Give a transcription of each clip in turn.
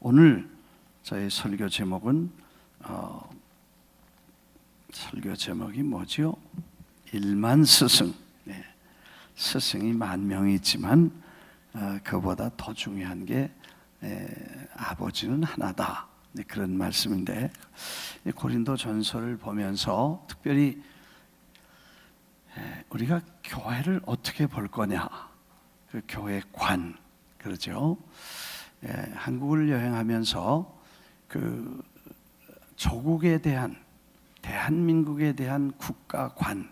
오늘 저희 설교 제목은 제목이 뭐죠? 일만 스승. 네. 스승이 만 명이 있지만 그보다 더 중요한 게 아버지는 하나다. 네, 그런 말씀인데, 고린도 전서를 보면서 특별히 우리가 교회를 어떻게 볼 거냐, 그 교회 관, 그러죠. 한국을 여행하면서 그 조국에 대한, 대한민국에 대한 국가관,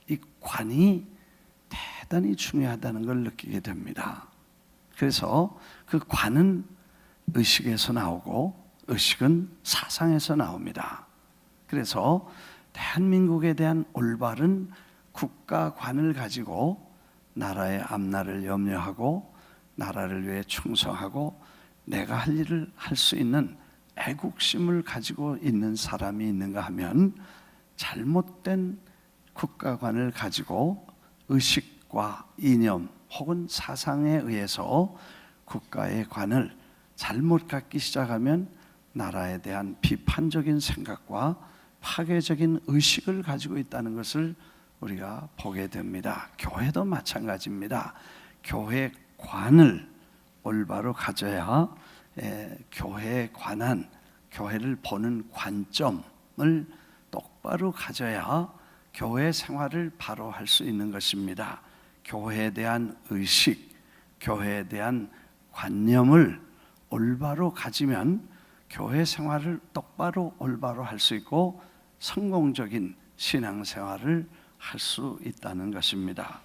이 관이 대단히 중요하다는 걸 느끼게 됩니다. 그래서 그 관은 의식에서 나오고 의식은 사상에서 나옵니다. 그래서 대한민국에 대한 올바른 국가관을 가지고 나라의 앞날을 염려하고 나라를 위해 충성하고 내가 할 일을 할 수 있는 애국심을 가지고 있는 사람이 있는가 하면, 잘못된 국가관을 가지고 의식과 이념 혹은 사상에 의해서 국가의 관을 잘못 갖기 시작하면 나라에 대한 비판적인 생각과 파괴적인 의식을 가지고 있다는 것을 우리가 보게 됩니다. 교회도 마찬가지입니다. 교회 관을 올바로 가져야 교회에 관한, 교회를 보는 관점을 똑바로 가져야 교회 생활을 바로 할 수 있는 것입니다. 교회에 대한 의식, 교회에 대한 관념을 올바로 가지면 교회 생활을 똑바로 올바로 할 수 있고 성공적인 신앙생활을 할 수 있다는 것입니다.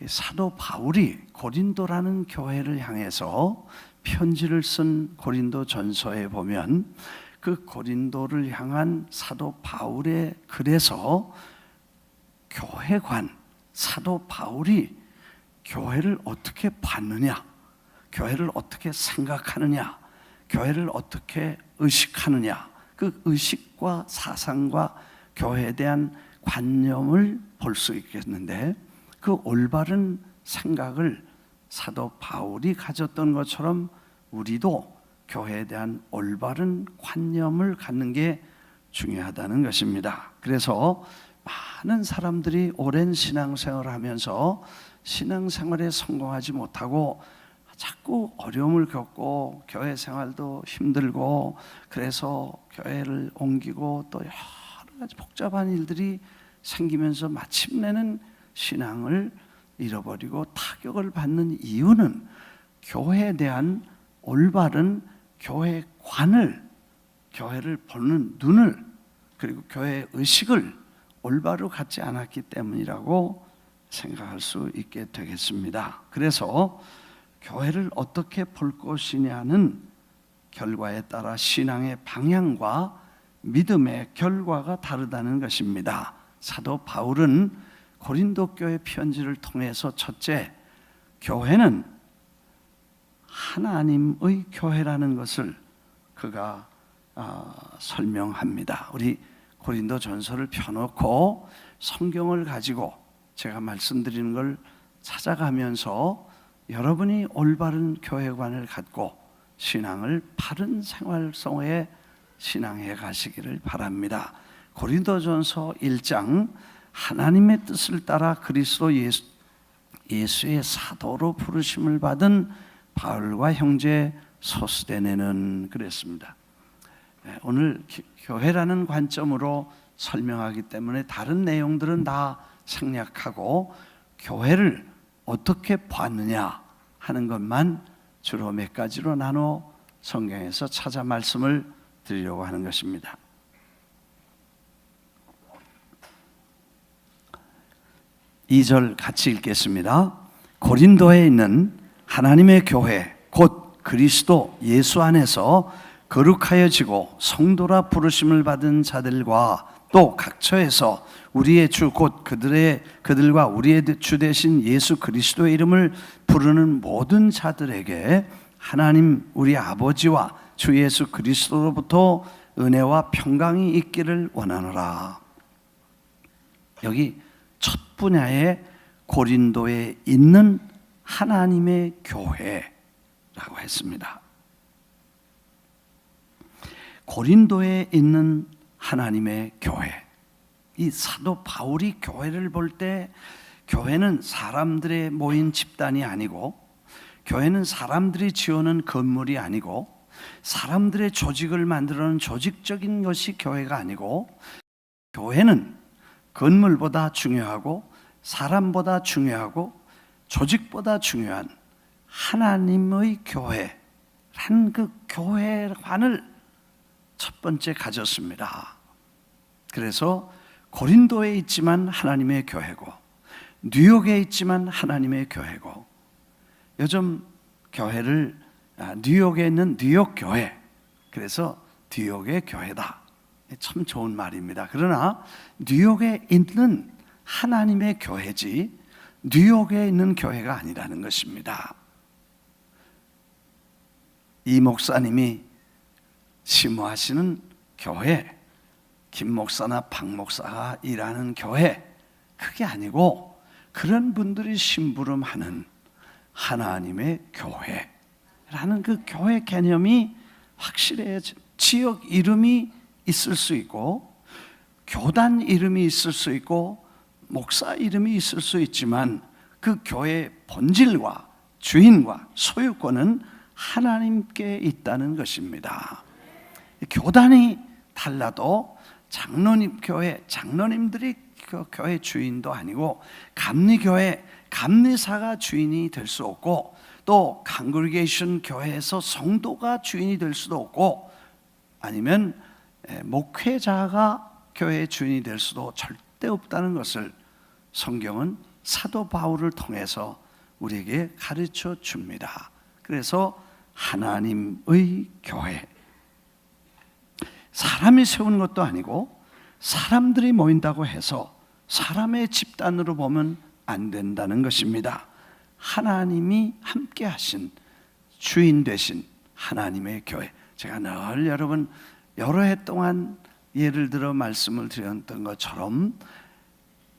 사도 바울이 고린도라는 교회를 향해서 편지를 쓴 고린도 전서에 보면, 그 고린도를 향한 사도 바울의 글에서 교회관, 사도 바울이 교회를 어떻게 봤느냐, 교회를 어떻게 생각하느냐, 교회를 어떻게 의식하느냐, 그 의식과 사상과 교회에 대한 관념을 볼 수 있겠는데, 그 올바른 생각을 사도 바울이 가졌던 것처럼 우리도 교회에 대한 올바른 관념을 갖는 게 중요하다는 것입니다. 그래서 많은 사람들이 오랜 신앙생활을 하면서 신앙생활에 성공하지 못하고 자꾸 어려움을 겪고 교회 생활도 힘들고, 그래서 교회를 옮기고 또 여러 가지 복잡한 일들이 생기면서 마침내는 신앙을 잃어버리고 타격을 받는 이유는 교회에 대한 올바른 교회관을, 교회를 보는 눈을, 그리고 교회 의식을 올바로 갖지 않았기 때문이라고 생각할 수 있게 되겠습니다. 그래서 교회를 어떻게 볼 것이냐는 결과에 따라 신앙의 방향과 믿음의 결과가 다르다는 것입니다. 사도 바울은 고린도 교회 편지를 통해서 첫째, 교회는 하나님의 교회라는 것을 그가 설명합니다. 우리 고린도 전서를 펴놓고 성경을 가지고 제가 말씀드리는 걸 찾아가면서 여러분이 올바른 교회관을 갖고 신앙을 바른 생활 속에 신앙해 가시기를 바랍니다. 고린도전서 1장, 하나님의 뜻을 따라 그리스도 예수의 사도로 부르심을 받은 바울과 형제 소스데네는 그랬습니다. 오늘 교회라는 관점으로 설명하기 때문에 다른 내용들은 다 생략하고 교회를 어떻게 봤느냐 하는 것만 주로 몇 가지로 나눠 성경에서 찾아 말씀을 드리려고 하는 것입니다. 2절 같이 읽겠습니다. 고린도에 있는 하나님의 교회 곧 그리스도 예수 안에서 거룩하여지고 성도라 부르심을 받은 자들과 또 각처에서 우리의 주 곧 그들과 우리의 주 되신 예수 그리스도의 이름을 부르는 모든 자들에게 하나님 우리 아버지와 주 예수 그리스도로부터 은혜와 평강이 있기를 원하노라. 여기 첫 분야의 고린도에 있는 하나님의 교회라고 했습니다. 고린도에 있는 하나님의 교회, 이 사도 바울이 교회를 볼 때 교회는 사람들의 모인 집단이 아니고, 교회는 사람들이 지어놓은 건물이 아니고, 사람들의 조직을 만들어놓은 조직적인 것이 교회가 아니고, 교회는 건물보다 중요하고 사람보다 중요하고 조직보다 중요한 하나님의 교회라는 그 교회관을 첫 번째 가졌습니다. 그래서 고린도에 있지만 하나님의 교회고, 뉴욕에 있지만 하나님의 교회고, 요즘 교회를 뉴욕에 있는 뉴욕 교회, 그래서 뉴욕의 교회다. 참 좋은 말입니다. 그러나 뉴욕에 있는 하나님의 교회지 뉴욕에 있는 교회가 아니라는 것입니다. 이 목사님이 심호하시는 교회, 김 목사나 박 목사가 일하는 교회, 그게 아니고 그런 분들이 심부름하는 하나님의 교회라는 그 교회 개념이 확실해요. 지역 이름이 있을 수 있고, 교단 이름이 있을 수 있고, 목사 이름이 있을 수 있지만 그 교회의 본질과 주인과 소유권은 하나님께 있다는 것입니다. 교단이 달라도 장로님 교회, 장로님들이 그 교회 주인도 아니고, 감리교회, 감리사가 주인이 될 수 없고, 또 컨그리게이션 교회에서 성도가 주인이 될 수도 없고, 아니면 목회자가 교회의 주인이 될 수도 절대 없다는 것을 성경은 사도 바울을 통해서 우리에게 가르쳐 줍니다. 그래서 하나님의 교회, 사람이 세운 것도 아니고 사람들이 모인다고 해서 사람의 집단으로 보면 안 된다는 것입니다. 하나님이 함께 하신, 주인 되신 하나님의 교회. 제가 늘 여러분 여러 해 동안 예를 들어 말씀을 드렸던 것처럼,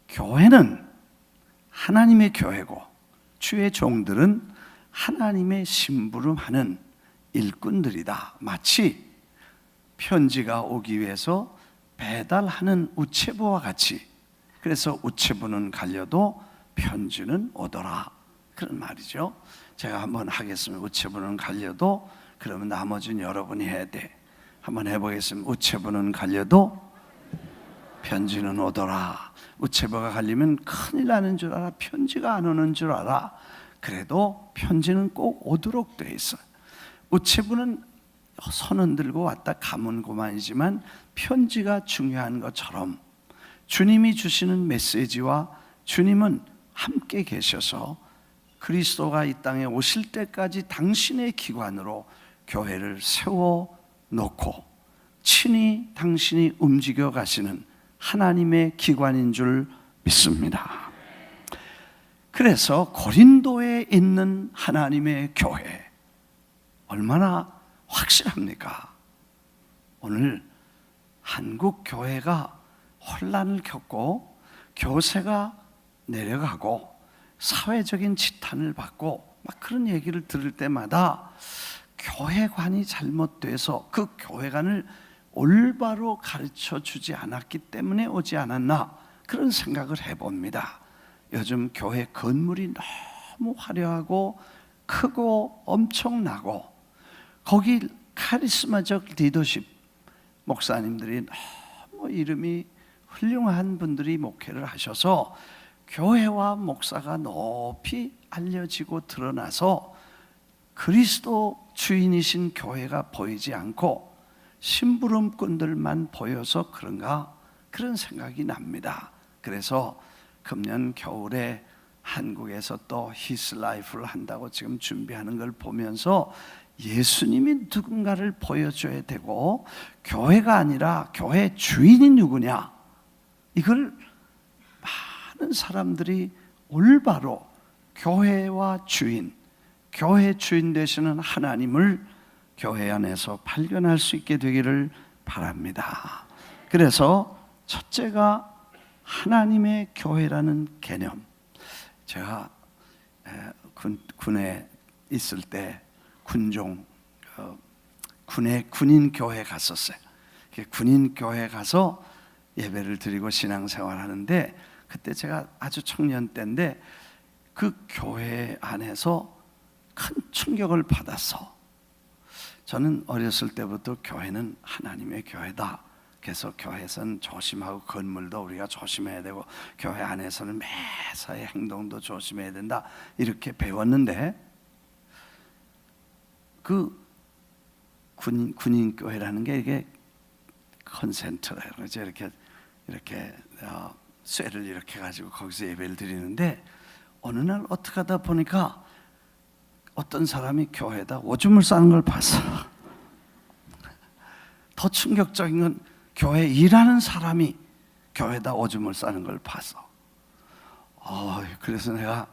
교회는 하나님의 교회고 주의 종들은 하나님의 심부름하는 일꾼들이다. 마치 편지가 오기 위해서 배달하는 우체부와 같이, 그래서 우체부는 갈려도 편지는 오더라, 그런 말이죠. 제가 한번 하겠습니다. 우체부는 갈려도, 그러면 나머지는 여러분이 해야 돼. 한번 해보겠습니다. 우체부는 갈려도 편지는 오더라. 우체부가 갈리면 큰일 나는 줄 알아. 편지가 안 오는 줄 알아. 그래도 편지는 꼭 오도록 돼 있어요. 우체부는 손은 들고 왔다 가면 그만이지만 편지가 중요한 것처럼, 주님이 주시는 메시지와 주님은 함께 계셔서 그리스도가 이 땅에 오실 때까지 당신의 기관으로 교회를 세워놓고 친히 당신이 움직여 가시는 하나님의 기관인 줄 믿습니다. 그래서 고린도에 있는 하나님의 교회, 얼마나 확실합니까? 오늘 한국 교회가 혼란을 겪고 교세가 내려가고 사회적인 지탄을 받고 막 그런 얘기를 들을 때마다 교회관이 잘못돼서 그 교회관을 올바로 가르쳐 주지 않았기 때문에 오지 않았나, 그런 생각을 해봅니다. 요즘 교회 건물이 너무 화려하고 크고 엄청나고, 거기 카리스마적 리더십 목사님들이 너무 이름이 훌륭한 분들이 목회를 하셔서 교회와 목사가 높이 알려지고 드러나서 그리스도 주인이신 교회가 보이지 않고 심부름꾼들만 보여서 그런가, 그런 생각이 납니다. 그래서 금년 겨울에 한국에서 또 히스 라이프를 한다고 지금 준비하는 걸 보면서 예수님이 누군가를 보여줘야 되고, 교회가 아니라 교회 주인이 누구냐, 이걸 많은 사람들이 올바로 교회와 주인, 교회 주인 되시는 하나님을 교회 안에서 발견할 수 있게 되기를 바랍니다. 그래서 첫째가 하나님의 교회라는 개념. 제가 군에 있을 때 군인 교회 갔었어요. 군인 교회 가서 예배를 드리고 신앙생활 하는데, 그때 제가 아주 청년 때인데 그 교회 안에서 큰 충격을 받았어. 저는 어렸을 때부터 교회는 하나님의 교회다. 그래서 교회에서는 조심하고 건물도 우리가 조심해야 되고 교회 안에서는 매사의 행동도 조심해야 된다, 이렇게 배웠는데, 그 군인 교회라는 게 이게 컨센트라 그러죠. 이렇게 쇠를 이렇게 가지고 거기서 예배를 드리는데, 어느 날 어떻게 하다 보니까 어떤 사람이 교회에다 오줌을 싸는 걸 봤어. 더 충격적인 건 교회에 일하는 사람이 교회에다 오줌을 싸는 걸 봤어. 그래서 내가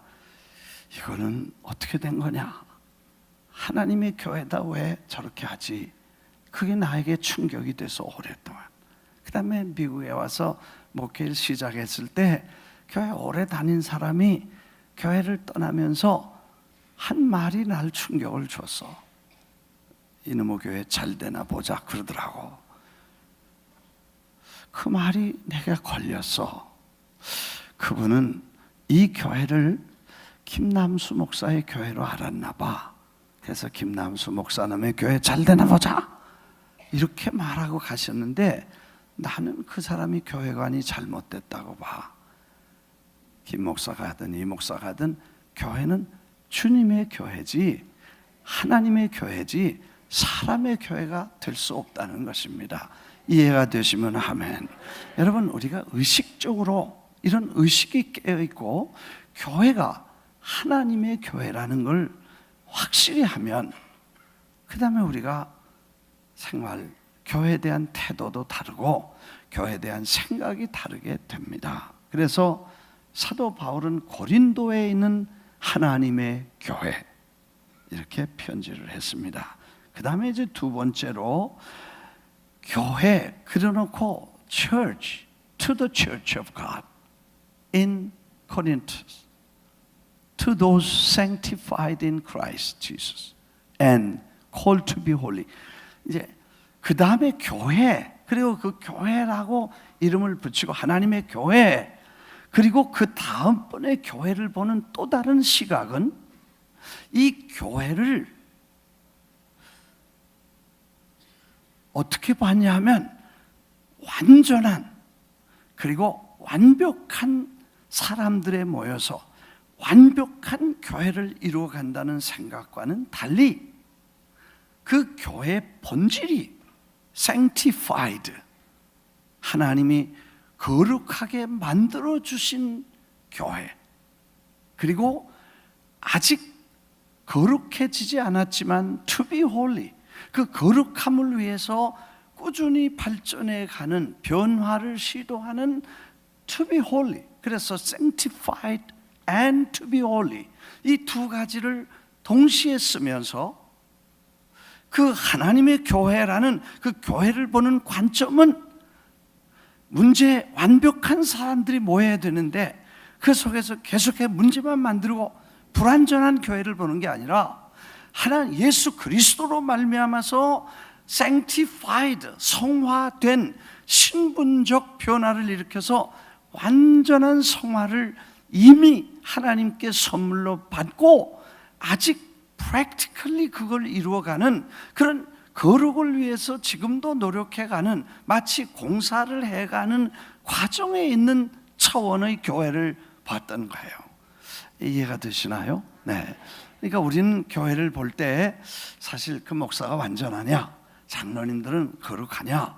이거는 어떻게 된 거냐, 하나님의 교회다 왜 저렇게 하지? 그게 나에게 충격이 돼서 오랫동안. 그 다음에 미국에 와서 목회를 시작했을 때 교회 오래 다닌 사람이 교회를 떠나면서 한 말이 날 충격을 줬어. 이놈의 교회 잘 되나 보자 그러더라고. 그 말이 내가 걸렸어. 그분은 이 교회를 김남수 목사의 교회로 알았나 봐. 그래서 김남수 목사님의 교회 잘 되나 보자 이렇게 말하고 가셨는데, 나는 그 사람이 교회관이 잘못됐다고 봐. 김 목사가 하든 이 목사가 하든 교회는 주님의 교회지 하나님의 교회지 사람의 교회가 될 수 없다는 것입니다. 이해가 되시면 아멘. 여러분, 우리가 의식적으로 이런 의식이 깨어있고 교회가 하나님의 교회라는 걸 확실히 하면, 그 다음에 우리가 생활, 교회에 대한 태도도 다르고 교회에 대한 생각이 다르게 됩니다. 그래서 사도 바울은 고린도에 있는 하나님의 교회 이렇게 편지를 했습니다. 그 다음에 이제 두 번째로 교회 그려놓고 church, to the church of God in Corinth, to those sanctified in Christ Jesus and called to be holy. 이제 그 다음에 교회, 그리고 그 교회라고 이름을 붙이고 하나님의 교회, 그리고 그 다음번에 교회를 보는 또 다른 시각은 이 교회를 어떻게 봤냐 하면 완전한 그리고 완벽한 사람들에 모여서 완벽한 교회를 이루어간다는 생각과는 달리 그 교회의 본질이 sanctified, 하나님이 거룩하게 만들어주신 교회, 그리고 아직 거룩해지지 않았지만 to be holy, 그 거룩함을 위해서 꾸준히 발전해 가는, 변화를 시도하는 to be holy. 그래서 sanctified and to be holy, 이 두 가지를 동시에 쓰면서 그 하나님의 교회라는 그 교회를 보는 관점은 문제 완벽한 사람들이 모여야 되는데 그 속에서 계속해 문제만 만들고 불완전한 교회를 보는 게 아니라 하나님 예수 그리스도로 말미암아서 sanctified, 성화된 신분적 변화를 일으켜서 완전한 성화를 이미 하나님께 선물로 받고 아직 practically 그걸 이루어가는 그런 거룩을 위해서 지금도 노력해가는, 마치 공사를 해가는 과정에 있는 차원의 교회를 봤던 거예요. 이해가 되시나요? 네. 그러니까 우리는 교회를 볼 때 사실 그 목사가 완전하냐, 장로님들은 거룩하냐,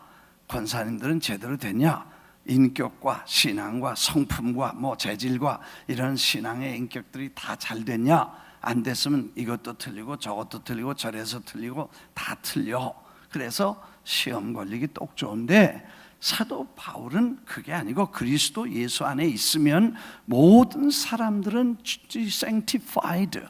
권사님들은 제대로 됐냐, 인격과 신앙과 성품과 재질과 이런 신앙의 인격들이 다 잘 됐냐, 안 됐으면 이것도 틀리고 저것도 틀리고 저래서 틀리고 다 틀려. 그래서 시험 걸리기 똑 좋은데 사도 바울은 그게 아니고 그리스도 예수 안에 있으면 모든 사람들은 sanctified,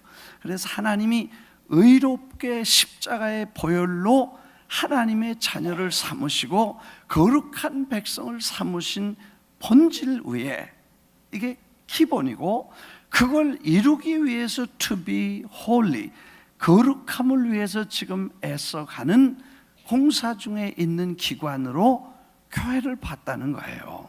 그래서 하나님이 의롭게 십자가의 보혈로 하나님의 자녀를 삼으시고 거룩한 백성을 삼으신 본질 위에, 이게 기본이고, 그걸 이루기 위해서 to be holy, 거룩함을 위해서 지금 애써가는 공사 중에 있는 기관으로 교회를 봤다는 거예요.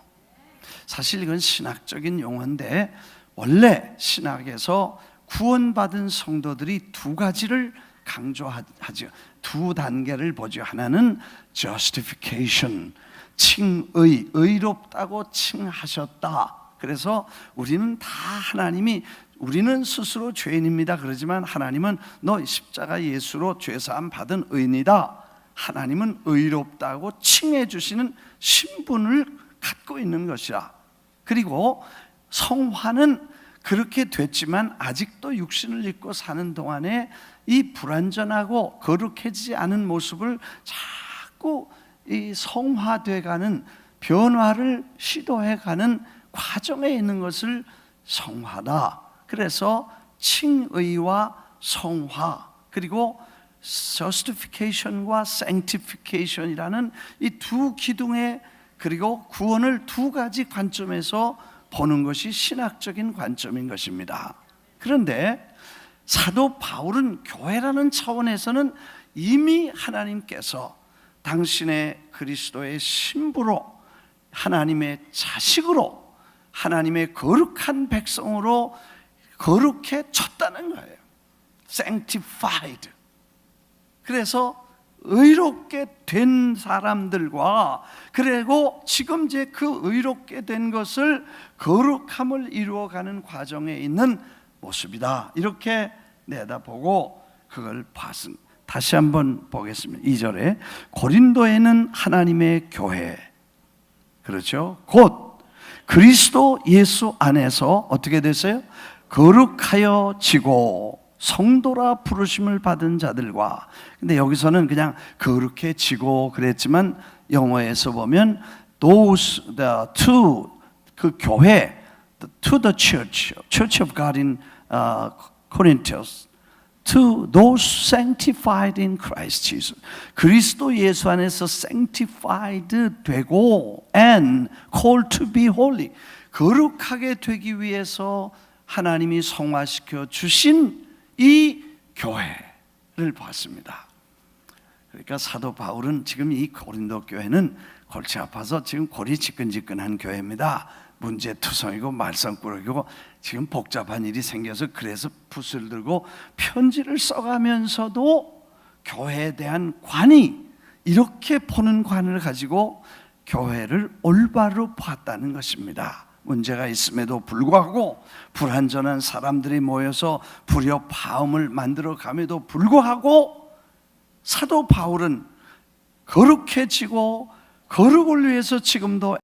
사실 이건 신학적인 용어인데 원래 신학에서 구원받은 성도들이 두 가지를 강조하죠. 두 단계를 보죠. 하나는 justification, 칭의, 의롭다고 칭하셨다. 그래서 우리는 다 우리는 스스로 죄인입니다. 그러지만 하나님은 너 십자가 예수로 죄사함 받은 의인이다. 하나님은 의롭다고 칭해 주시는 신분을 갖고 있는 것이라. 그리고 성화는 그렇게 됐지만 아직도 육신을 입고 사는 동안에 이 불완전하고 거룩해지지 않은 모습을 자꾸 이 성화돼가는, 변화를 시도해가는 과정에 있는 것을 성화다. 그래서 칭의와 성화, 그리고 justification과 sanctification이라는 이 두 기둥의, 그리고 구원을 두 가지 관점에서 보는 것이 신학적인 관점인 것입니다. 그런데 사도 바울은 교회라는 차원에서는 이미 하나님께서 당신의 그리스도의 신부로, 하나님의 자식으로, 하나님의 거룩한 백성으로 거룩해 졌다는 거예요. sanctified. 그래서 의롭게 된 사람들과, 그리고 지금 이제 그 의롭게 된 것을 거룩함을 이루어가는 과정에 있는 모습이다. 이렇게 내다보고 그걸 봤습니다. 다시 한번 보겠습니다. 2절에 고린도에는 하나님의 교회, 그렇죠? 곧 그리스도 예수 안에서 어떻게 됐어요? 거룩하여 지고 성도라 부르심을 받은 자들과, 근데 여기서는 그냥 거룩해지고 그랬지만 영어에서 보면 those to 그 교회, to the church of God in Corinthians, to those sanctified in Christ Jesus. 그리스도 예수 안에서 sanctified 되고 and called to be holy, 거룩하게 되기 위해서 하나님이 성화시켜 주신 이 교회를 봤습니다. 그러니까 사도 바울은 지금 이 고린도 교회는 골치 아파서 지금 골이 지끈지끈한 교회입니다. 문제투성이고 말썽꾸러기고 지금 복잡한 일이 생겨서, 그래서 붓을 들고 편지를 써가면서도 교회에 대한 관이, 이렇게 보는 관을 가지고 교회를 올바로 봤다는 것입니다. 문제가 있음에도 불구하고, 불완전한 사람들이 모여서 불협화음을 만들어감에도 불구하고, 사도 바울은 거룩해지고 거룩을 위해서 지금도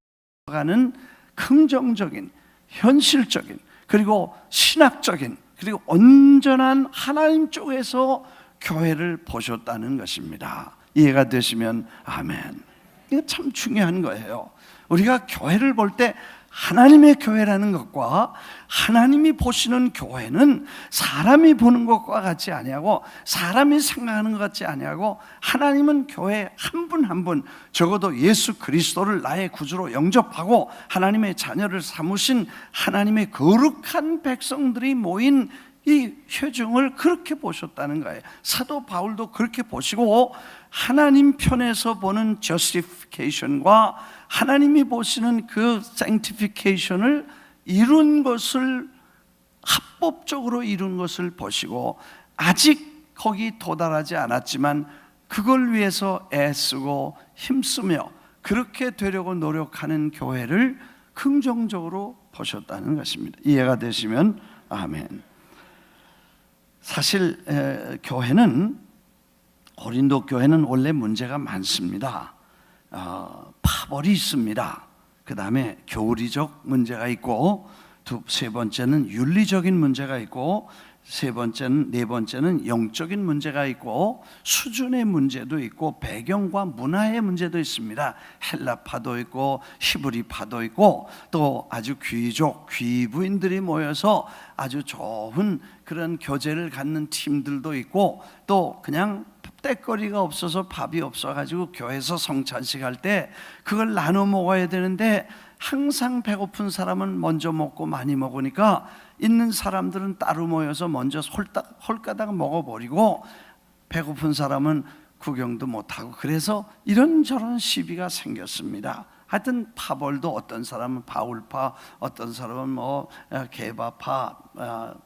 가는 긍정적인, 현실적인, 그리고 신학적인, 그리고 온전한 하나님 쪽에서 교회를 보셨다는 것입니다. 이해가 되시면 아멘. 이거 참 중요한 거예요. 우리가 교회를 볼 때 하나님의 교회라는 것과 하나님이 보시는 교회는 사람이 보는 것과 같이 아니하고, 사람이 생각하는 것 같지 아니하고, 하나님은 교회 한 분 한 분, 적어도 예수 그리스도를 나의 구주로 영접하고 하나님의 자녀를 삼으신 하나님의 거룩한 백성들이 모인 이 회중을 그렇게 보셨다는 거예요. 사도 바울도 그렇게 보시고, 하나님 편에서 보는 justification과 하나님이 보시는 그 sanctification을 이룬 것을, 합법적으로 이룬 것을 보시고, 아직 거기 도달하지 않았지만 그걸 위해서 애쓰고 힘쓰며 그렇게 되려고 노력하는 교회를 긍정적으로 보셨다는 것입니다. 이해가 되시면 아멘. 사실 교회는, 고린도 교회는 원래 문제가 많습니다. 파벌이 있습니다. 그 다음에 교리적 문제가 있고, 세 번째는 윤리적인 문제가 있고, 네 번째는 영적인 문제가 있고, 수준의 문제도 있고, 배경과 문화의 문제도 있습니다. 헬라파도 있고 히브리파도 있고, 또 아주 귀부인들이 모여서 아주 좋은 그런 교제를 갖는 팀들도 있고, 또 그냥 떼거리가 없어서 밥이 없어가지고 교회에서 성찬식 할 때 그걸 나눠 먹어야 되는데, 항상 배고픈 사람은 먼저 먹고 많이 먹으니까 있는 사람들은 따로 모여서 먼저 홀가닥 먹어버리고, 배고픈 사람은 구경도 못하고 그래서 이런저런 시비가 생겼습니다. 하여튼 파벌도 어떤 사람은 바울파, 어떤 사람은 뭐 게바파,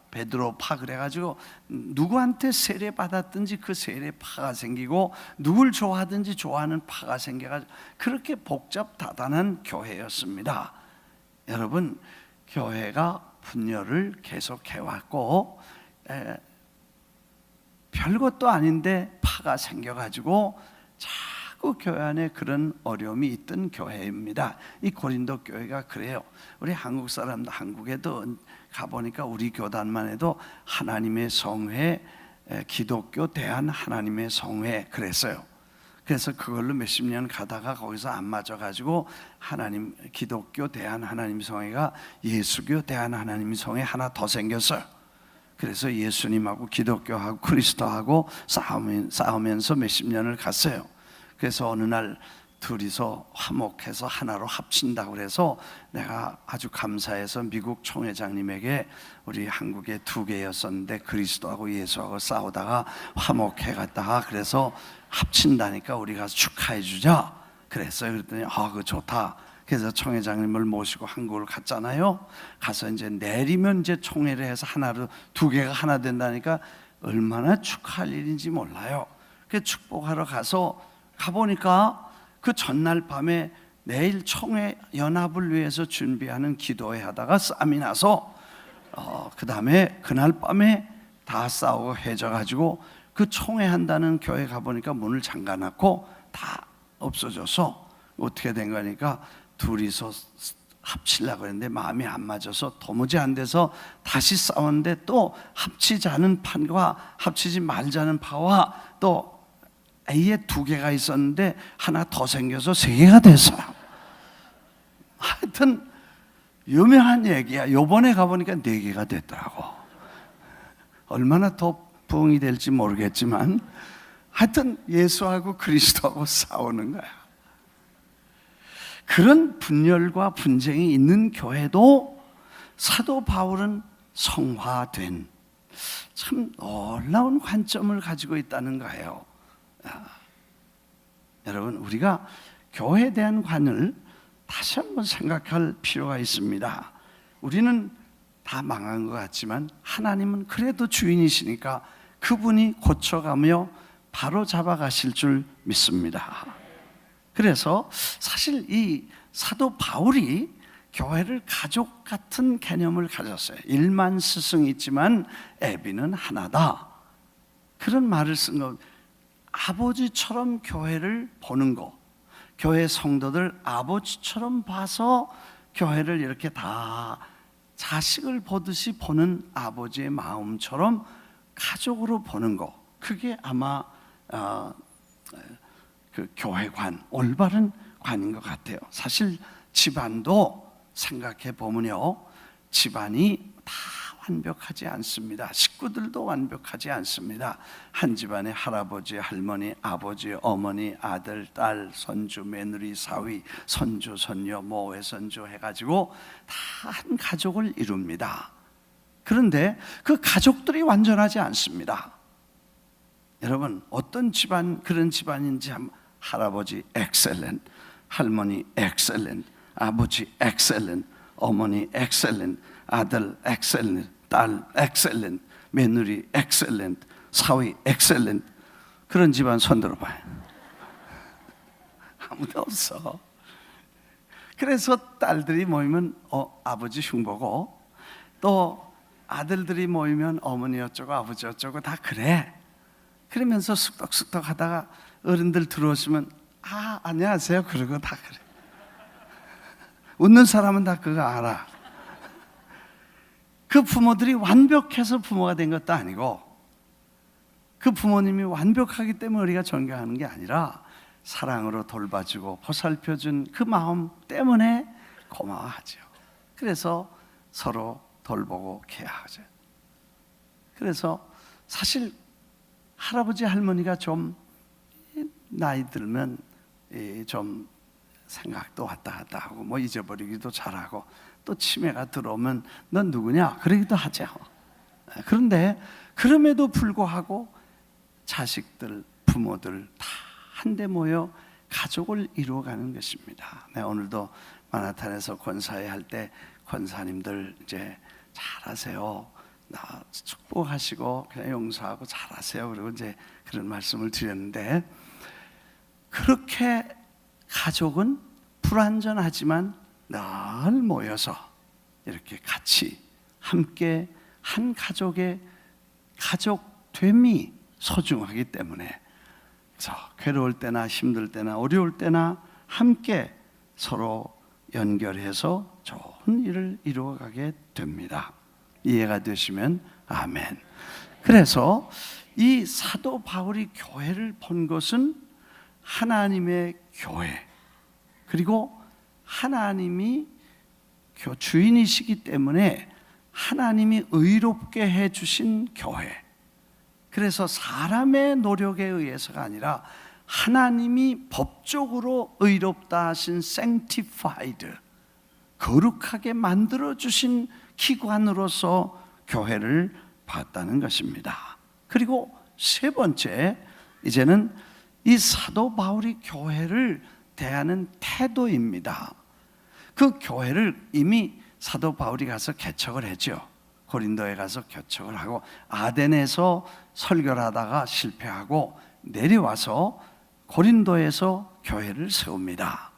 베드로파 그래가지고 누구한테 세례 받았든지 그 세례 파가 생기고 누굴 좋아하든지 좋아하는 파가 생겨가지고 그렇게 복잡다단한 교회였습니다. 여러분, 교회가 분열을 계속해왔고 별것도 아닌데 파가 생겨가지고 자꾸 교회 안에 그런 어려움이 있던 교회입니다. 이 고린도 교회가 그래요. 우리 한국 사람도 한국에도 가보니까 우리 교단만 해도 하나님의 성회, 기독교 대한 하나님의 성회 그랬어요. 그래서 그걸로 몇십 년 가다가 거기서 안 맞아가지고 하나님 기독교 대한 하나님 성회가 예수교 대한 하나님 성회 하나 더 생겼어요. 그래서 예수님하고 기독교하고 그리스도하고 싸우면서 몇십 년을 갔어요. 그래서 어느 날 둘이서 화목해서 하나로 합친다고 그래서 내가 아주 감사해서 미국 총회장님에게 우리 한국에 두 개였었는데 그리스도하고 예수하고 싸우다가 화목해 갔다가 그래서 합친다니까 우리 가서 축하해 주자 그랬어요. 그랬더니 그거 좋다. 그래서 총회장님을 모시고 한국을 갔잖아요. 가서 이제 내리면 이제 총회를 해서 하나로 두 개가 하나 된다니까 얼마나 축하할 일인지 몰라요. 그래서 축복하러 가보니까 그 전날 밤에 내일 총회 연합을 위해서 준비하는 기도회 하다가 싸움이 나서 그 다음에 그날 밤에 다 싸우고 해져가지고 그 총회 한다는 교회 가보니까 문을 잠가놨고 다 없어져서 어떻게 된 거니까 둘이서 합치려고 했는데 마음이 안 맞아서 도무지 안 돼서 다시 싸웠는데 또 합치자는 판과 합치지 말자는 파와 또 A에 두 개가 있었는데 하나 더 생겨서 세 개가 됐어요. 하여튼 유명한 얘기야. 요번에 가보니까 네 개가 됐더라고. 얼마나 더 부흥이 될지 모르겠지만 하여튼 예수하고 그리스도하고 싸우는 거야. 그런 분열과 분쟁이 있는 교회도 사도 바울은 성화된 참 놀라운 관점을 가지고 있다는 거예요. 여러분, 우리가 교회에 대한 관을 다시 한번 생각할 필요가 있습니다. 우리는 다 망한 것 같지만 하나님은 그래도 주인이시니까 그분이 고쳐가며 바로 잡아가실 줄 믿습니다. 그래서 사실 이 사도 바울이 교회를 가족 같은 개념을 가졌어요. 1만 스승이 있지만 애비는 하나다. 그런 말을 쓴 거. 아버지처럼 교회를 보는 거, 교회 성도들 아버지처럼 봐서 교회를 이렇게 다 자식을 보듯이 보는 아버지의 마음처럼 가족으로 보는 거, 그게 아마 그 교회관, 올바른 관인 것 같아요. 사실 집안도 생각해 보면요, 집안이 다 완벽하지 않습니다. 식구들도 완벽하지 않습니다. 한 집안에 할아버지, 할머니, 아버지, 어머니, 아들, 딸, 손주, 며느리, 사위, 손주, 손녀, 외손주 해가지고 다 한 가족을 이룹니다. 그런데 그 가족들이 완전하지 않습니다. 여러분, 어떤 집안, 그런 집안인지 할아버지 엑셀렌트, 할머니 엑셀렌트, 아버지 엑셀렌트, 어머니 엑셀렌트, 아들 엑셀렌트, 딸 엑셀렌트, 며느리 엑셀렌트, 사위 엑셀렌트. 그런 집안 손 들어봐요. 아무도 없어. 그래서 딸들이 모이면 아버지 흉보고, 또 아들들이 모이면 어머니 어쩌고 아버지 어쩌고 다 그래. 그러면서 쑥덕쑥덕 하다가 어른들 들어오시면 안녕하세요 그러고 다 그래. 웃는 사람은 다 그거 알아. 그 부모들이 완벽해서 부모가 된 것도 아니고, 그 부모님이 완벽하기 때문에 우리가 존경하는 게 아니라 사랑으로 돌봐주고 보살펴준 그 마음 때문에 고마워하죠. 그래서 서로 돌보고 케어하죠. 그래서 사실 할아버지 할머니가 좀 나이 들면 좀 생각도 왔다 갔다 하고 잊어버리기도 잘하고, 또 치매가 들어오면 넌 누구냐 그러기도 하죠. 그런데 그럼에도 불구하고 자식들 부모들 다 한데 모여 가족을 이루어가는 것입니다. 네, 오늘도 마나탄에서 권사회 할 때 권사님들 이제 잘하세요, 나 축복하시고 그냥 용서하고 잘하세요, 그리고 이제 그런 말씀을 드렸는데, 그렇게 가족은 불완전하지만 늘 모여서 이렇게 같이 함께 한 가족의 가족됨이 소중하기 때문에, 그래서 괴로울 때나 힘들 때나 어려울 때나 함께 서로 연결해서 좋은 일을 이루어가게 됩니다. 이해가 되시면 아멘. 그래서 이 사도 바울이 교회를 본 것은 하나님의 교회, 그리고 하나님이 주인이시기 때문에 하나님이 의롭게 해주신 교회, 그래서 사람의 노력에 의해서가 아니라 하나님이 법적으로 의롭다 하신 sanctified, 거룩하게 만들어주신 기관으로서 교회를 봤다는 것입니다. 그리고 세 번째, 이제는 이 사도 바울이 교회를 대하는 태도입니다. 그 교회를 이미 사도 바울이 가서 개척을 했죠. 고린도에 가서 개척을 하고 아덴에서 설교를 하다가 실패하고 내려와서 고린도에서 교회를 세웁니다.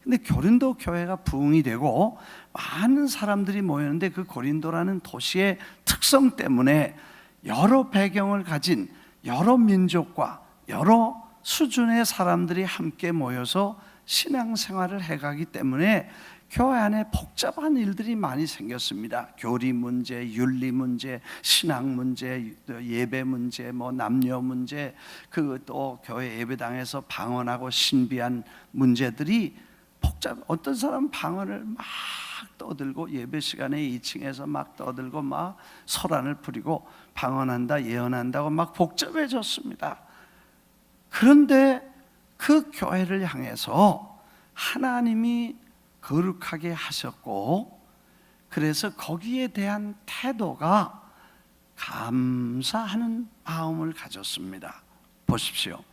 근데 고린도 교회가 부흥이 되고 많은 사람들이 모였는데, 그 고린도라는 도시의 특성 때문에 여러 배경을 가진 여러 민족과 여러 수준의 사람들이 함께 모여서 신앙생활을 해가기 때문에 교회 안에 복잡한 일들이 많이 생겼습니다. 교리 문제, 윤리 문제, 신앙 문제, 예배 문제, 남녀 문제, 또 교회 예배당에서 방언하고 신비한 문제들이 어떤 사람은 방언을 막 떠들고 예배 시간에 2층에서 막 떠들고 막 소란을 부리고 방언한다, 예언한다고 막 복잡해졌습니다. 그런데 그 교회를 향해서 하나님이 거룩하게 하셨고, 그래서 거기에 대한 태도가 감사하는 마음을 가졌습니다. 보십시오.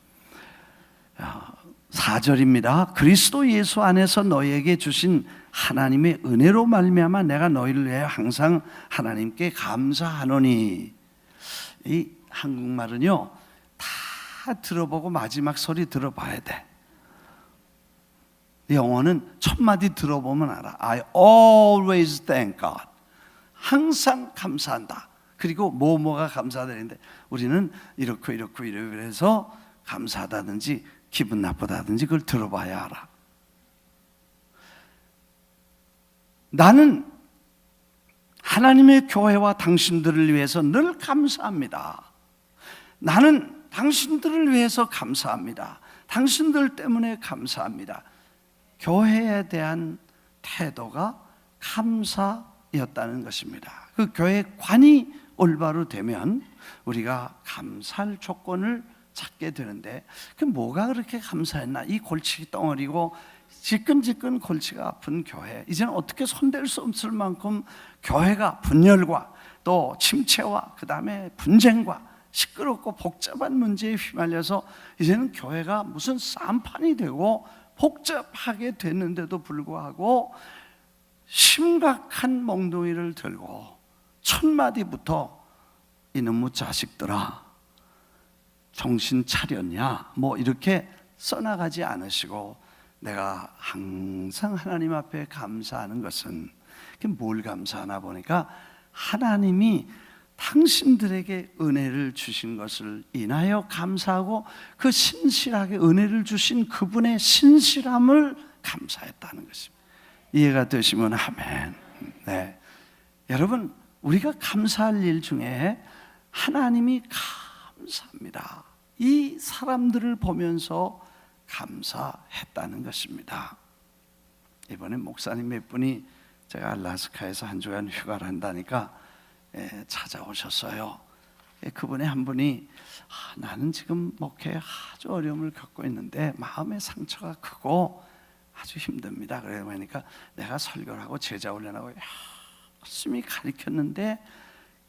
4절입니다. 그리스도 예수 안에서 너희에게 주신 하나님의 은혜로 말미암아 내가 너희를 위해 항상 하나님께 감사하노니. 이 한국말은요, 다 들어보고 마지막 소리 들어봐야 돼. 영어는 첫 마디 들어보면 알아. I always thank God. 항상 감사한다. 그리고 뭐가 감사되는데, 우리는 이렇고 그래서 감사하다든지 기분 나쁘다든지 그걸 들어봐야 알아. 나는 하나님의 교회와 당신들을 위해서 늘 감사합니다. 나는 당신들을 위해서 감사합니다. 당신들 때문에 감사합니다. 교회에 대한 태도가 감사였다는 것입니다. 그 교회 관이 올바로 되면 우리가 감사할 조건을 찾게 되는데, 그 뭐가 그렇게 감사했나? 이 골치 덩어리고 지끈지끈 골치가 아픈 교회, 이제는 어떻게 손댈 수 없을 만큼 교회가 분열과 또 침체와 그 다음에 분쟁과 시끄럽고 복잡한 문제에 휘말려서 이제는 교회가 무슨 쌈판이 되고 복잡하게 됐는데도 불구하고 심각한 몽둥이를 들고 첫 마디부터 이놈의 자식들아 정신 차렸냐 이렇게 써나가지 않으시고, 내가 항상 하나님 앞에 감사하는 것은, 뭘 감사하나 보니까 하나님이 당신들에게 은혜를 주신 것을 인하여 감사하고, 그 신실하게 은혜를 주신 그분의 신실함을 감사했다는 것입니다. 이해가 되시면 아멘. 네. 여러분, 우리가 감사할 일 중에 하나님이 감사합니다. 이 사람들을 보면서 감사했다는 것입니다. 이번에 목사님 몇 분이 제가 알라스카에서 한 주간 휴가를 한다니까 찾아오셨어요. 그분의 한 분이 나는 지금 목회에 아주 어려움을 겪고 있는데 마음의 상처가 크고 아주 힘듭니다. 그러니까 내가 설교를 하고 제자 훈련하고 열심히 가르쳤는데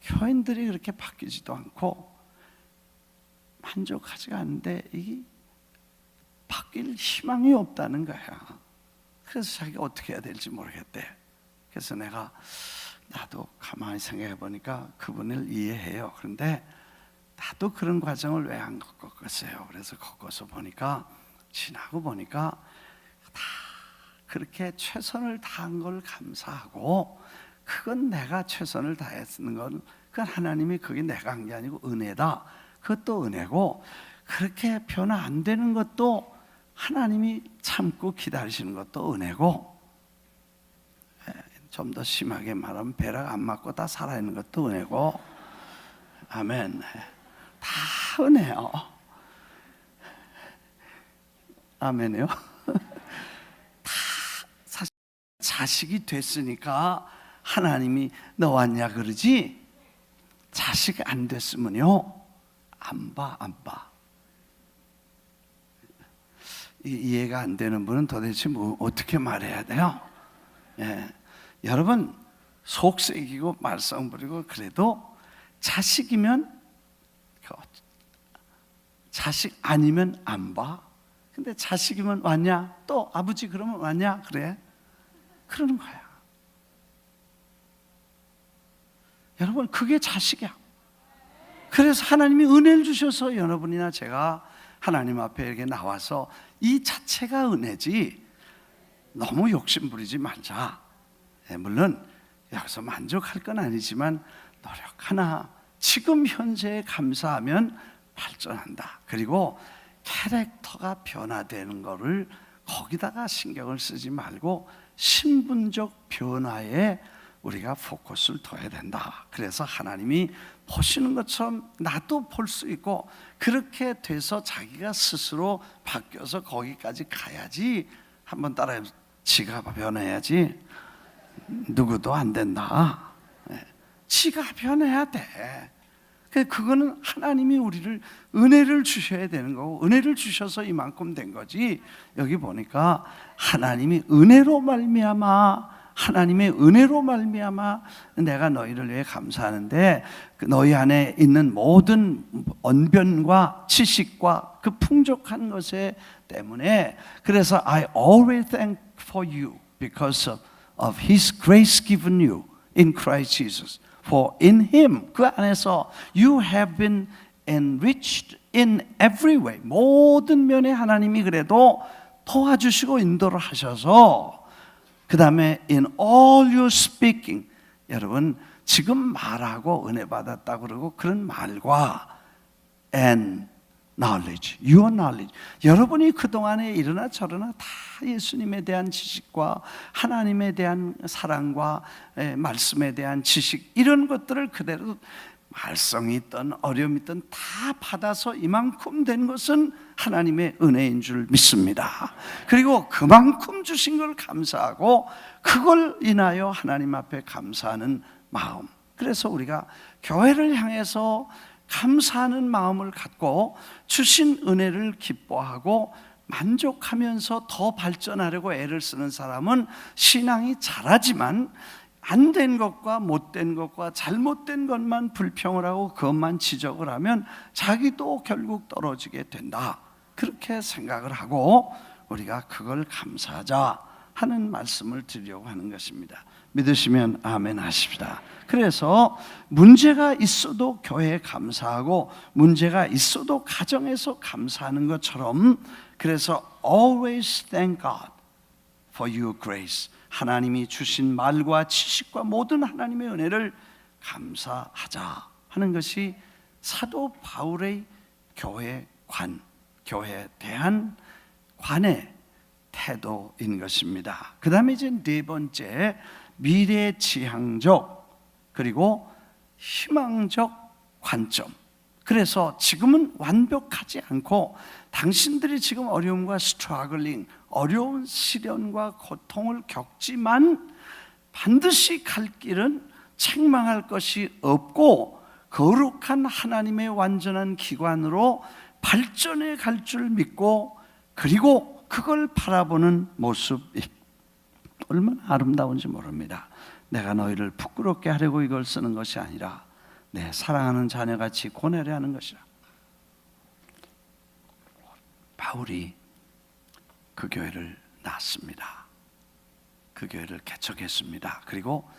교인들이 그렇게 바뀌지도 않고 만족하지가 않는데 이게 바뀔 희망이 없다는 거야. 그래서 자기가 어떻게 해야 될지 모르겠대. 그래서 나도 가만히 생각해 보니까 그분을 이해해요. 그런데 나도 그런 과정을 왜 안 겪었겠어요. 그래서 겪어서 보니까, 지나고 보니까 다 그렇게 최선을 다한 걸 감사하고, 그건 내가 최선을 다했는 건, 그건 하나님이, 그게 내가 한 게 아니고 은혜다. 그것도 은혜고, 그렇게 변화 안 되는 것도 하나님이 참고 기다리시는 것도 은혜고, 좀 더 심하게 말하면 벼락 안 맞고 다 살아있는 것도 은혜고, 아멘. 다 은혜요. 아멘이요. 다 사실 자식이 됐으니까 하나님이 너 왔냐 그러지, 자식이 안 됐으면요 안 봐. 이해가 안 되는 분은 도대체 어떻게 말해야 돼요? 여러분, 속색이고 말썽 부리고 그래도 자식이면, 자식 아니면 안 봐. 근데 자식이면 왔냐? 또 아버지 그러면 왔냐? 그래? 그러는 거야. 여러분, 그게 자식이야. 그래서 하나님이 은혜를 주셔서 여러분이나 제가 하나님 앞에 이렇게 나와서, 이 자체가 은혜지 너무 욕심 부리지 말자. 물론 여기서 만족할 건 아니지만 노력 하나, 지금 현재에 감사하면 발전한다. 그리고 캐릭터가 변화되는 거를 거기다가 신경을 쓰지 말고 신분적 변화에 우리가 포커스를 둬야 된다. 그래서 하나님이 보시는 것처럼 나도 볼 수 있고, 그렇게 돼서 자기가 스스로 바뀌어서 거기까지 가야지. 한번 따라해, 지가 변해야지 누구도 안 된다. 지가 변해야 돼. 그거는 하나님이 우리를 은혜를 주셔야 되는 거고, 은혜를 주셔서 이만큼 된 거지. 여기 보니까 하나님이 은혜로 말미암아, 하나님의 은혜로 말미암아 내가 너희를 위해 감사하는데, 너희 안에 있는 모든 언변과 지식과 그 풍족한 것에 때문에, 그래서 I always thank for you because of His grace given you in Christ Jesus. For in Him, 그 안에서 you have been enriched in every way. 모든 면에 하나님이 그래도 도와주시고 인도를 하셔서, 그 다음에 in all your speaking, 여러분 지금 말하고 은혜 받았다고 그러고 그런 말과 and knowledge, your knowledge, 여러분이 그동안에 이러나 저러나 다 예수님에 대한 지식과 하나님에 대한 사랑과 말씀에 대한 지식, 이런 것들을 그대로 말썽이 있든 어려움이 있든 다 받아서 이만큼 된 것은 하나님의 은혜인 줄 믿습니다. 그리고 그만큼 주신 걸 감사하고, 그걸 인하여 하나님 앞에 감사하는 마음. 그래서 우리가 교회를 향해서 감사하는 마음을 갖고 주신 은혜를 기뻐하고 만족하면서 더 발전하려고 애를 쓰는 사람은 신앙이 잘하지만, 안 된 것과 못된 것과 잘못된 것만 불평을 하고 그것만 지적을 하면 자기도 결국 떨어지게 된다. 그렇게 생각을 하고 우리가 그걸 감사하자 하는 말씀을 드리려고 하는 것입니다. 믿으시면 아멘 하십시다. 그래서 문제가 있어도 교회에 감사하고, 문제가 있어도 가정에서 감사하는 것처럼, 그래서 always thank God for your grace, 하나님이 주신 말과 지식과 모든 하나님의 은혜를 감사하자 하는 것이 사도 바울의 교회에 대한 관의 태도인 것입니다. 그 다음에 이제 네 번째, 미래지향적 그리고 희망적 관점. 그래서 지금은 완벽하지 않고, 당신들이 지금 어려움과 스트러글링, 어려운 시련과 고통을 겪지만 반드시 갈 길은 책망할 것이 없고 거룩한 하나님의 완전한 기관으로 발전해 갈 줄 믿고, 그리고 그걸 바라보는 모습이 얼마나 아름다운지 모릅니다. 내가 너희를 부끄럽게 하려고 이걸 쓰는 것이 아니라 내 사랑하는 자녀같이 고뇌를 하는 것이라. 바울이 그 교회를 낳았습니다. 그 교회를 개척했습니다. 그리고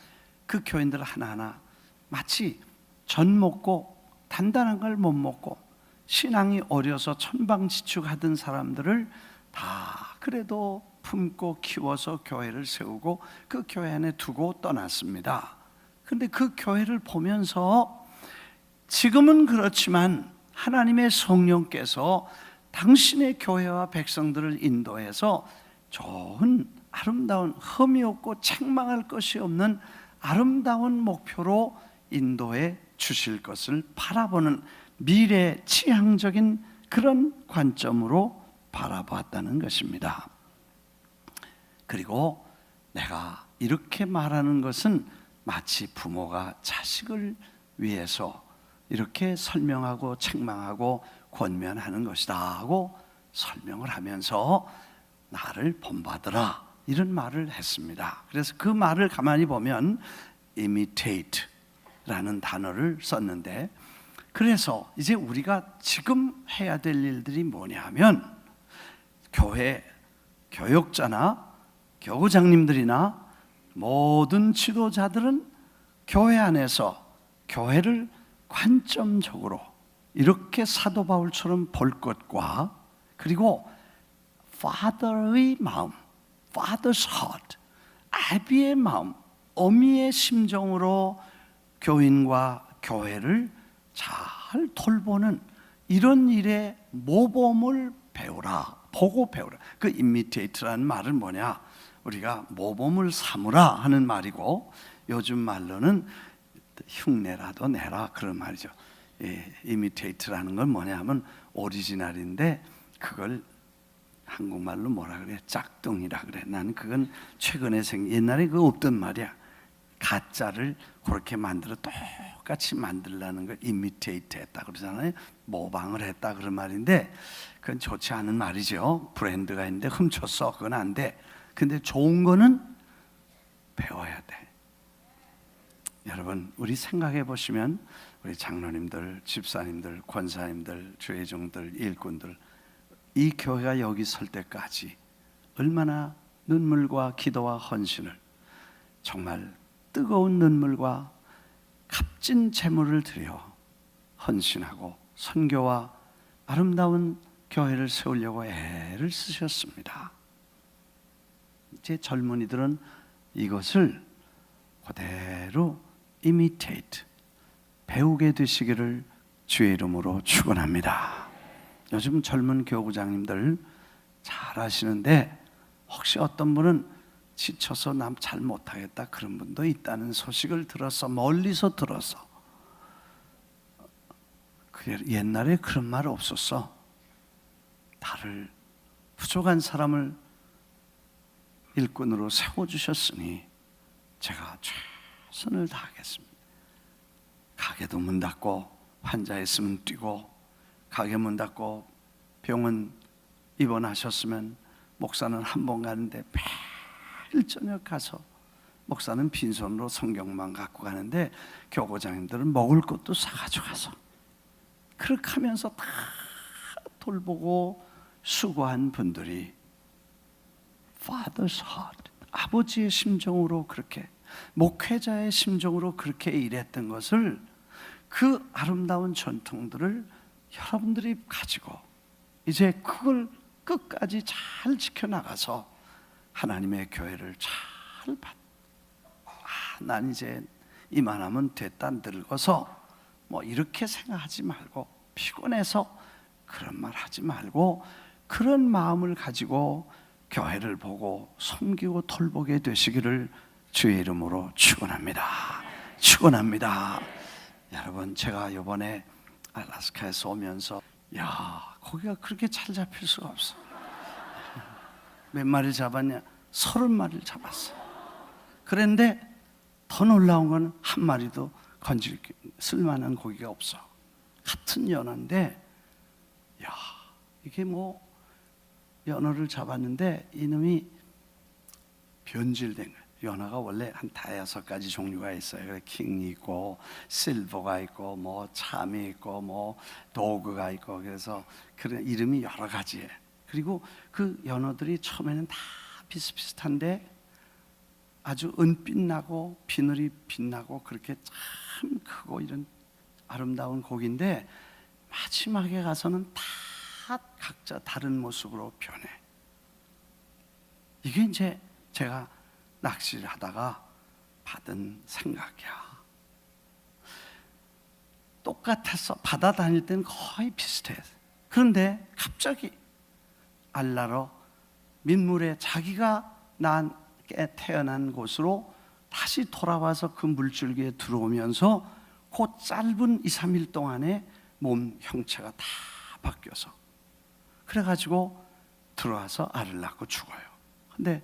그 교인들 하나하나 마치 전 먹고 단단한 걸 못 먹고 신앙이 어려서 천방지축하던 사람들을 다 그래도 품고 키워서 교회를 세우고 그 교회 안에 두고 떠났습니다. 그런데 그 교회를 보면서 지금은 그렇지만 하나님의 성령께서 당신의 교회와 백성들을 인도해서 좋은 아름다운 흠이 없고 책망할 것이 없는 아름다운 목표로 인도해 주실 것을 바라보는 미래 지향적인 그런 관점으로 바라보았다는 것입니다. 그리고 내가 이렇게 말하는 것은 마치 부모가 자식을 위해서 이렇게 설명하고 책망하고 권면하는 것이다 하고 설명을 하면서 나를 본받으라 이런 말을 했습니다. 그래서 그 말을 가만히 보면 imitate 라는 단어를 썼는데, 그래서 이제 우리가 지금 해야 될 일들이 뭐냐 하면 교회 교역자나 교구장님들이나 모든 지도자들은 교회 안에서 교회를 관점적으로 이렇게 사도 바울처럼 볼 것과, 그리고 Father의 마음, Father's heart, 아비의 마음, 어미의 심정으로 교인과 교회를 잘 돌보는 이런 일에 모범을 배우라, 보고 배우라. 그 imitate라는 말은 뭐냐? 우리가 모범을 삼으라 하는 말이고, 요즘 말로는 흉내라도 내라 그런 말이죠. imitate라는 건 뭐냐 하면 오리지널인데 그걸 한국말로 뭐라 그래? 짝퉁이라 그래. 나는 그건 최근에 옛날에 그거 없던 말이야. 가짜를 그렇게 만들어 똑같이 만들라는 걸 imitate 했다 그러잖아요. 모방을 했다 그런 말인데 그건 좋지 않은 말이죠. 브랜드가 있는데 훔쳤어, 그건 안 돼. 근데 좋은 거는 배워야 돼. 여러분, 우리 생각해 보시면 우리 장로님들, 집사님들, 권사님들, 주회종들, 일꾼들, 이 교회가 여기 설 때까지 얼마나 눈물과 기도와 헌신을, 정말 뜨거운 눈물과 값진 재물을 들여 헌신하고 선교와 아름다운 교회를 세우려고 애를 쓰셨습니다. 이제 젊은이들은 이것을 그대로 imitate, 배우게 되시기를 주의 이름으로 축원합니다. 요즘 젊은 교구장님들 잘 하시는데 혹시 어떤 분은 지쳐서 남 잘 못하겠다 그런 분도 있다는 소식을 들어서, 멀리서 들어서, 옛날에 그런 말 없었어. 나를 부족한 사람을 일꾼으로 세워주셨으니 제가 최선을 다하겠습니다. 가게도 문 닫고 환자 있으면 뛰고, 가게 문 닫고 병원 입원하셨으면 목사는 한 번 가는데 매일 저녁 가서, 목사는 빈손으로 성경만 갖고 가는데 교구장님들은 먹을 것도 사가지고 가서 그렇게 하면서 다 돌보고 수고한 분들이 Father's heart, 아버지의 심정으로 그렇게, 목회자의 심정으로 그렇게 일했던 것을, 그 아름다운 전통들을 여러분들이 가지고 이제 그걸 끝까지 잘 지켜나가서 하나님의 교회를 잘 난 이제 이만하면 됐다, 늙어서 뭐 이렇게 생각하지 말고, 피곤해서 그런 말 하지 말고, 그런 마음을 가지고 교회를 보고 섬기고 돌보게 되시기를 주의 이름으로 축원합니다. 축원합니다. 여러분, 제가 이번에 알래스카에서 오면서 거기가 그렇게 잘 잡힐 수가 없어. 몇 마리를 잡았냐? 30마리를 잡았어. 그런데 더 놀라운 건 한 마리도 쓸만한 고기가 없어. 같은 연어인데, 이게 뭐 연어를 잡았는데 이놈이 변질된 거예요. 연어가 원래 한 5-6가지 종류가 있어요. 그래, 킹이 있고 실버가 있고 뭐 참이 있고 뭐 도그가 있고, 그래서 그런 이름이 여러 가지예요. 그리고 그 연어들이 처음에는 다 비슷비슷한데 아주 은빛 나고 비늘이 빛나고 그렇게 참 크고 이런 아름다운 고기인데 마지막에 가서는 다 각자 다른 모습으로 변해. 이게 이제 제가 낚시를 하다가 받은 생각이야. 똑같았어. 바다 다닐 때는 거의 비슷해. 그런데 갑자기 알라로 민물에 자기가 태어난 곳으로 다시 돌아와서 그 물줄기에 들어오면서 그 짧은 2, 3일 동안에 몸 형체가 다 바뀌어서 그래가지고 들어와서 알을 낳고 죽어요. 근데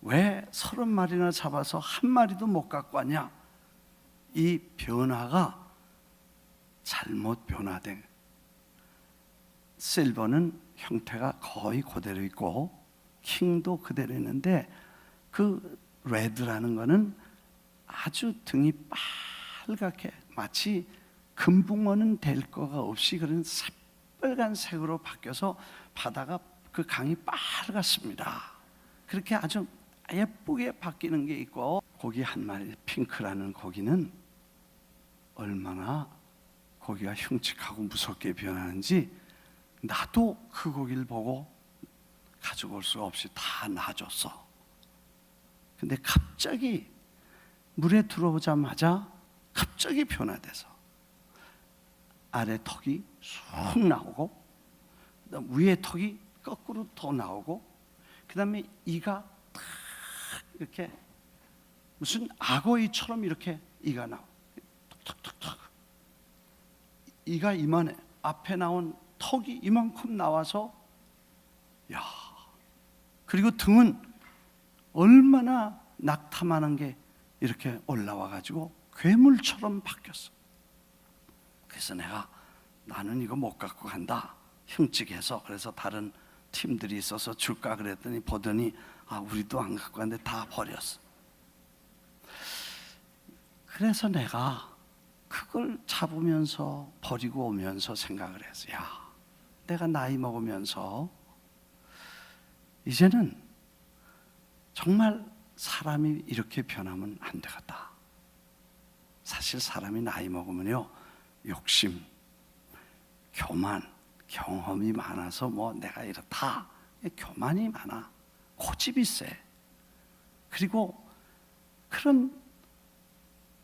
왜 30마리나 잡아서 한 마리도 못 갖고 왔냐? 이 변화가 잘못 변화된, 실버는 형태가 거의 그대로 있고 킹도 그대로 있는데 그 레드라는 거는 아주 등이 빨갛게 마치 금붕어는 될 거가 없이 그런 새빨간색으로 바뀌어서 바다가 그 강이 빨갛습니다. 그렇게 아주 예쁘게 바뀌는 게 있고, 고기 한 마리, 핑크라는 고기는 얼마나 고기가 흉측하고 무섭게 변하는지 나도 그 고기를 보고 가지고 올 수가 없이 다 놔줬어. 근데 갑자기 물에 들어오자마자 갑자기 변화돼서 아래 턱이 쑥 나오고 위에 턱이 거꾸로 더 나오고 그 다음에 이가 탁 이렇게 무슨 악어이처럼 이렇게 이가 나와. 탁탁탁탁. 이가 이만해. 앞에 나온 턱이 이만큼 나와서 야. 그리고 등은 얼마나 낙타만한 게 이렇게 올라와 가지고 괴물처럼 바뀌었어. 그래서 나는 이거 못 갖고 간다. 흉측해서. 그래서 다른 팀들이 있어서 줄까 그랬더니 보더니 우리도 안 갖고 갔는데 다 버렸어. 그래서 내가 그걸 잡으면서 버리고 오면서 생각을 해서 내가 나이 먹으면서 이제는 정말 사람이 이렇게 변하면 안 되겠다. 사실 사람이 나이 먹으면요 욕심, 교만, 경험이 많아서 내가 이렇다 교만이 많아. 고집이 세. 그리고 그런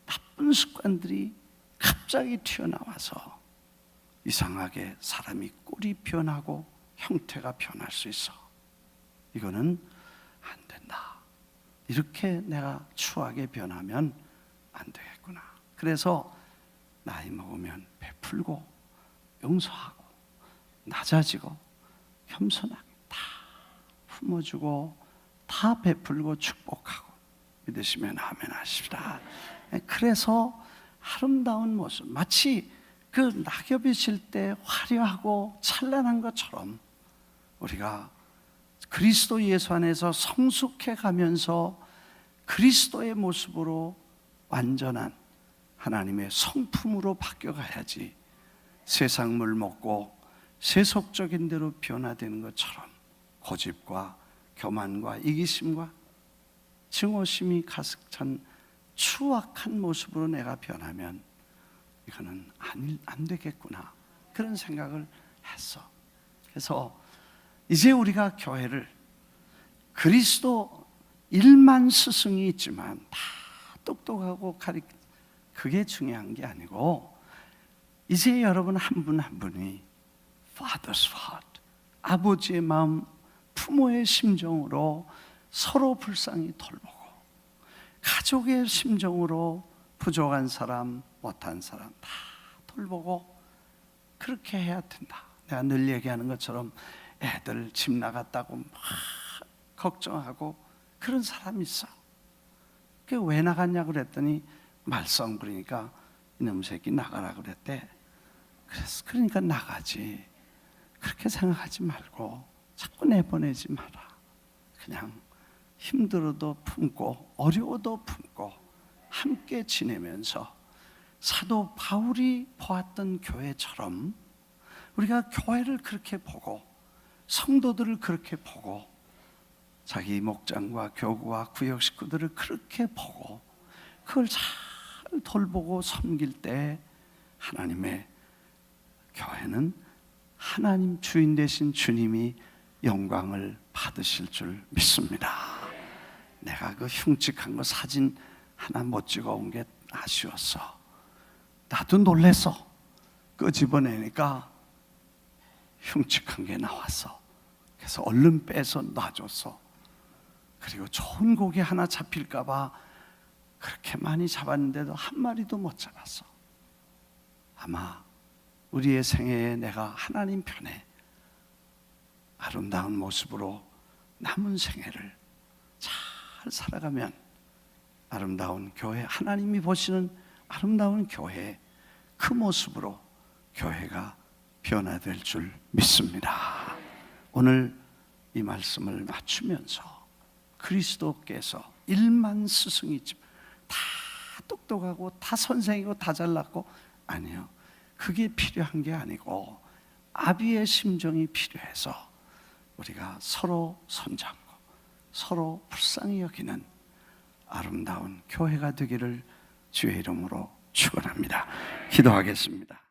나쁜 습관들이 갑자기 튀어나와서 이상하게 사람이 꼴이 변하고 형태가 변할 수 있어. 이거는 안 된다. 이렇게 내가 추하게 변하면 안 되겠구나. 그래서 나이 먹으면 베풀고 용서하고 낮아지고 겸손하게 다 품어주고 다 베풀고 축복하고 믿으시면 아멘 하십시다. 그래서 아름다운 모습, 마치 그 낙엽이 질 때 화려하고 찬란한 것처럼 우리가 그리스도 예수 안에서 성숙해 가면서 그리스도의 모습으로 완전한 하나님의 성품으로 바뀌어 가야지 세상 물 먹고 세속적인 대로 변화되는 것처럼 고집과 교만과 이기심과 증오심이 가득 찬 추악한 모습으로 내가 변하면 이거는 안 되겠구나. 그런 생각을 했어. 그래서 이제 우리가 교회를 그리스도 1만 스승이 있지만 다 똑똑하고 그게 중요한 게 아니고 이제 여러분 한 분 한 분이 Father's heart, 아버지의 마음, 부모의 심정으로 서로 불쌍히 돌보고 가족의 심정으로 부족한 사람, 못한 사람 다 돌보고 그렇게 해야 된다. 내가 늘 얘기하는 것처럼 애들 집 나갔다고 막 걱정하고 그런 사람이 있어. 그게 왜 나갔냐 그랬더니 말썽 부리니까 이놈 새끼 나가라 그랬대. 그러니까 나가지. 그렇게 생각하지 말고 자꾸 내보내지 마라. 그냥 힘들어도 품고 어려워도 품고 함께 지내면서 사도 바울이 보았던 교회처럼 우리가 교회를 그렇게 보고 성도들을 그렇게 보고 자기 목장과 교구와 구역 식구들을 그렇게 보고 그걸 잘 돌보고 섬길 때 하나님의 교회는 하나님 주인 되신 주님이 영광을 받으실 줄 믿습니다. 내가 그 흉측한 거 사진 하나 못 찍어 온 게 아쉬웠어. 나도 놀랬어. 끄집어내니까 흉측한 게 나왔어. 그래서 얼른 빼서 놔줬어. 그리고 좋은 고기 하나 잡힐까 봐 그렇게 많이 잡았는데도 한 마리도 못 잡았어. 아마 우리의 생애에 내가 하나님 편에 아름다운 모습으로 남은 생애를 잘 살아가면 아름다운 교회, 하나님이 보시는 아름다운 교회, 그 모습으로 교회가 변화될 줄 믿습니다. 오늘 이 말씀을 맞추면서 그리스도께서 1만 스승이지만 다 똑똑하고 다 선생이고 다 잘났고, 아니요, 그게 필요한 게 아니고 아비의 심정이 필요해서 우리가 서로 손잡고 서로 불쌍히 여기는 아름다운 교회가 되기를 주의 이름으로 축원합니다. 기도하겠습니다.